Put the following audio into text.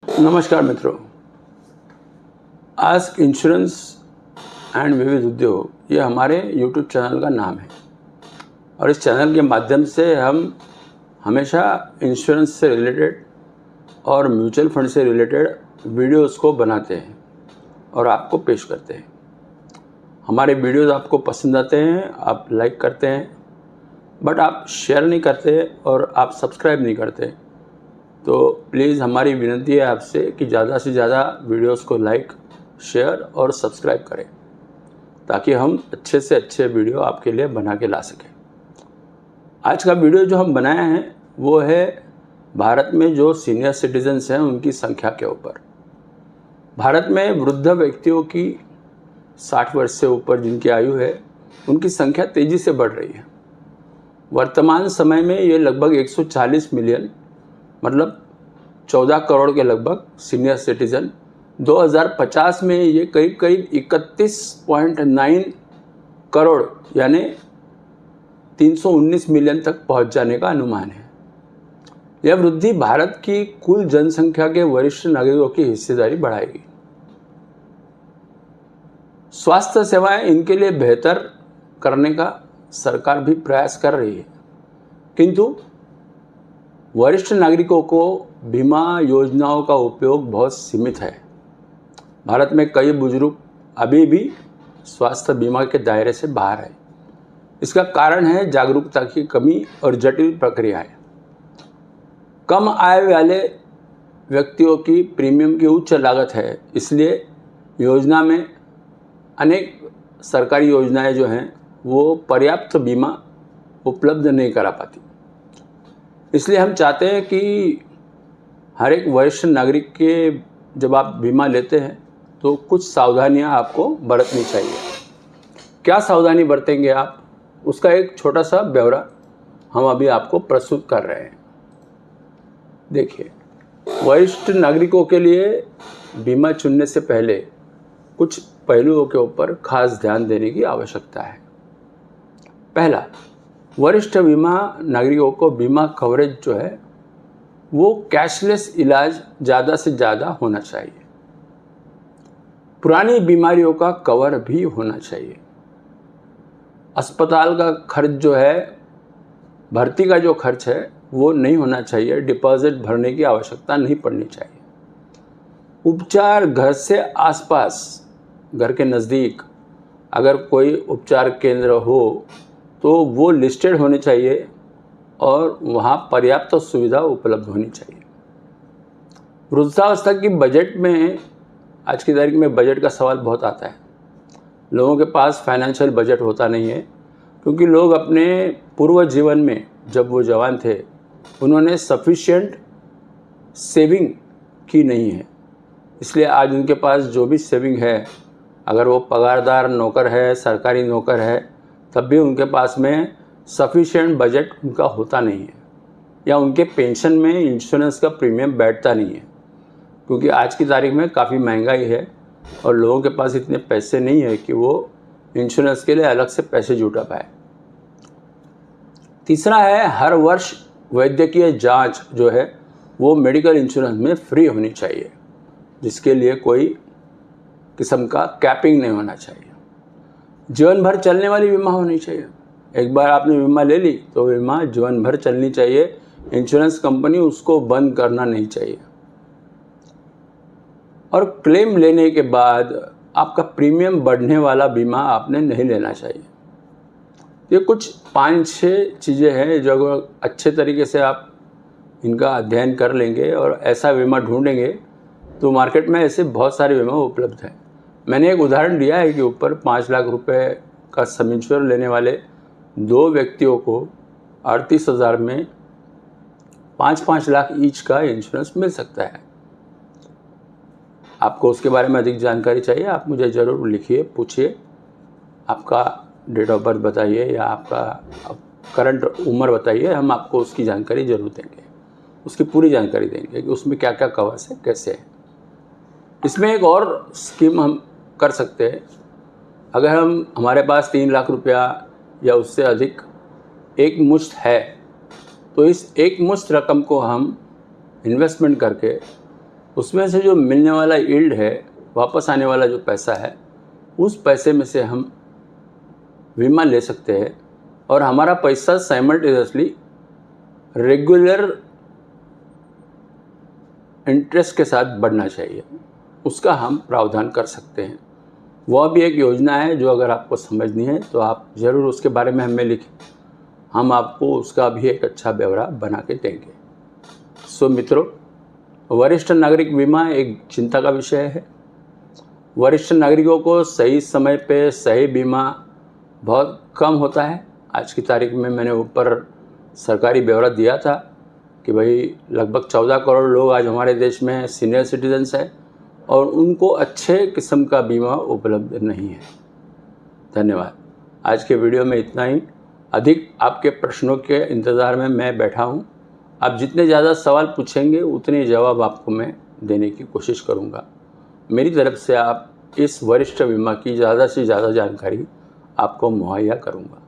नमस्कार मित्रों, ask insurance and विविध उद्योग ये हमारे यूट्यूब चैनल का नाम है और इस चैनल के माध्यम से हम हमेशा इंश्योरेंस से रिलेटेड और म्यूचुअल फंड से रिलेटेड वीडियोस को बनाते हैं और आपको पेश करते हैं। हमारे वीडियोस आपको पसंद आते हैं, आप लाइक करते हैं, बट आप शेयर नहीं करते और आप सब्सक्राइब नहीं करते। तो प्लीज़ हमारी विनती है आपसे कि ज़्यादा से ज़्यादा वीडियोस को लाइक, शेयर और सब्सक्राइब करें ताकि हम अच्छे से अच्छे वीडियो आपके लिए बना के ला सकें। आज का वीडियो जो हम बनाए हैं वो है भारत में जो सीनियर सिटीजन्स हैं उनकी संख्या के ऊपर। भारत में वृद्ध व्यक्तियों की 60 वर्ष से ऊपर जिनकी आयु है उनकी संख्या तेज़ी से बढ़ रही है। वर्तमान समय में ये लगभग 140 मिलियन मतलब 14 करोड़ के लगभग सीनियर सिटीज़न 2050 में ये करीब 31.9 करोड़ यानी 319 मिलियन तक पहुंच जाने का अनुमान है। यह वृद्धि भारत की कुल जनसंख्या के वरिष्ठ नागरिकों की हिस्सेदारी बढ़ाएगी। स्वास्थ्य सेवाएं इनके लिए बेहतर करने का सरकार भी प्रयास कर रही है, किंतु वरिष्ठ नागरिकों को बीमा योजनाओं का उपयोग बहुत सीमित है। भारत में कई बुजुर्ग अभी भी स्वास्थ्य बीमा के दायरे से बाहर है। इसका कारण है जागरूकता की कमी और जटिल प्रक्रियाएं। कम आय वाले व्यक्तियों की प्रीमियम की उच्च लागत है, इसलिए योजना में अनेक सरकारी योजनाएं जो हैं वो पर्याप्त बीमा उपलब्ध नहीं करा पाती। इसलिए हम चाहते हैं कि हर एक वरिष्ठ नागरिक के जब आप बीमा लेते हैं तो कुछ सावधानियां आपको बरतनी चाहिए। क्या सावधानी बरतेंगे आप, उसका एक छोटा सा ब्यौरा हम अभी आपको प्रस्तुत कर रहे हैं। देखिए, वरिष्ठ नागरिकों के लिए बीमा चुनने से पहले कुछ पहलुओं के ऊपर खास ध्यान देने की आवश्यकता है। पहला, वरिष्ठ बीमा नागरिकों को बीमा कवरेज जो है वो कैशलेस इलाज ज़्यादा से ज़्यादा होना चाहिए। पुरानी बीमारियों का कवर भी होना चाहिए। अस्पताल का खर्च जो है, भर्ती का जो खर्च है वो नहीं होना चाहिए। डिपॉजिट भरने की आवश्यकता नहीं पड़नी चाहिए। उपचार घर से आसपास, घर के नज़दीक अगर कोई उपचार केंद्र हो तो वो लिस्टेड होने चाहिए और वहाँ पर्याप्त सुविधा उपलब्ध होनी चाहिए। वृद्धावस्था की बजट में, आज की तारीख में बजट का सवाल बहुत आता है। लोगों के पास फाइनेंशियल बजट होता नहीं है क्योंकि लोग अपने पूर्व जीवन में जब वो जवान थे उन्होंने सफिशिएंट सेविंग की नहीं है। इसलिए आज उनके पास जो भी सेविंग है, अगर वो पगारदार नौकर है, सरकारी नौकर है, तब भी उनके पास में सफिशिएंट बजट उनका होता नहीं है या उनके पेंशन में इंश्योरेंस का प्रीमियम बैठता नहीं है क्योंकि आज की तारीख में काफ़ी महंगाई है और लोगों के पास इतने पैसे नहीं है कि वो इंश्योरेंस के लिए अलग से पैसे जुटा पाए। तीसरा है, हर वर्ष वैद्यकीय जांच जो है वो मेडिकल इंश्योरेंस में फ्री होनी चाहिए, जिसके लिए कोई किस्म का कैपिंग नहीं होना चाहिए। जीवन भर चलने वाली बीमा होनी चाहिए। एक बार आपने बीमा ले ली तो बीमा जीवन भर चलनी चाहिए। इंश्योरेंस कंपनी उसको बंद करना नहीं चाहिए। और क्लेम लेने के बाद आपका प्रीमियम बढ़ने वाला बीमा आपने नहीं लेना चाहिए। ये कुछ 5-6 चीज़ें हैं जो अगर अच्छे तरीके से आप इनका अध्ययन कर लेंगे और ऐसा बीमा ढूंढेंगे तो मार्केट में ऐसे बहुत सारे बीमा उपलब्ध हैं। मैंने एक उदाहरण दिया है कि ऊपर 5 लाख रुपए का सम इंश्योर लेने वाले 2 व्यक्तियों को 38,000 में 5-5 लाख ईच का इंश्योरेंस मिल सकता है। आपको उसके बारे में अधिक जानकारी चाहिए, आप मुझे ज़रूर लिखिए, पूछिए। आपका डेट ऑफ बर्थ बताइए या आपका करंट उम्र बताइए, हम आपको उसकी जानकारी ज़रूर देंगे, उसकी पूरी जानकारी देंगे कि उसमें क्या क्या कवर्स है, कैसे है। इसमें एक और स्कीम हम कर सकते हैं। अगर हमारे पास 3 लाख रुपया या उससे अधिक एक मुश्त है तो इस एक मुश्त रकम को हम इन्वेस्टमेंट करके उसमें से जो मिलने वाला यील्ड है, वापस आने वाला जो पैसा है, उस पैसे में से हम बीमा ले सकते हैं और हमारा पैसा साइमल्टेनियसली रेगुलर इंटरेस्ट के साथ बढ़ना चाहिए, उसका हम प्रावधान कर सकते हैं। वह भी एक योजना है जो अगर आपको समझनी है तो आप ज़रूर उसके बारे में हमें लिखें, हम आपको उसका भी एक अच्छा ब्यौरा बना के देंगे। सो मित्रों, वरिष्ठ नागरिक बीमा एक चिंता का विषय है। वरिष्ठ नागरिकों को सही समय पे सही बीमा बहुत कम होता है। आज की तारीख में मैंने ऊपर सरकारी ब्यौरा दिया था कि भाई लगभग 14 करोड़ लोग आज हमारे देश में सीनियर सिटीजन्स हैं और उनको अच्छे किस्म का बीमा उपलब्ध नहीं है। धन्यवाद। आज के वीडियो में इतना ही। अधिक आपके प्रश्नों के इंतज़ार में मैं बैठा हूँ। आप जितने ज़्यादा सवाल पूछेंगे उतने जवाब आपको मैं देने की कोशिश करूँगा। मेरी तरफ से आप इस वरिष्ठ बीमा की ज़्यादा से ज़्यादा जानकारी आपको मुहैया करूँगा।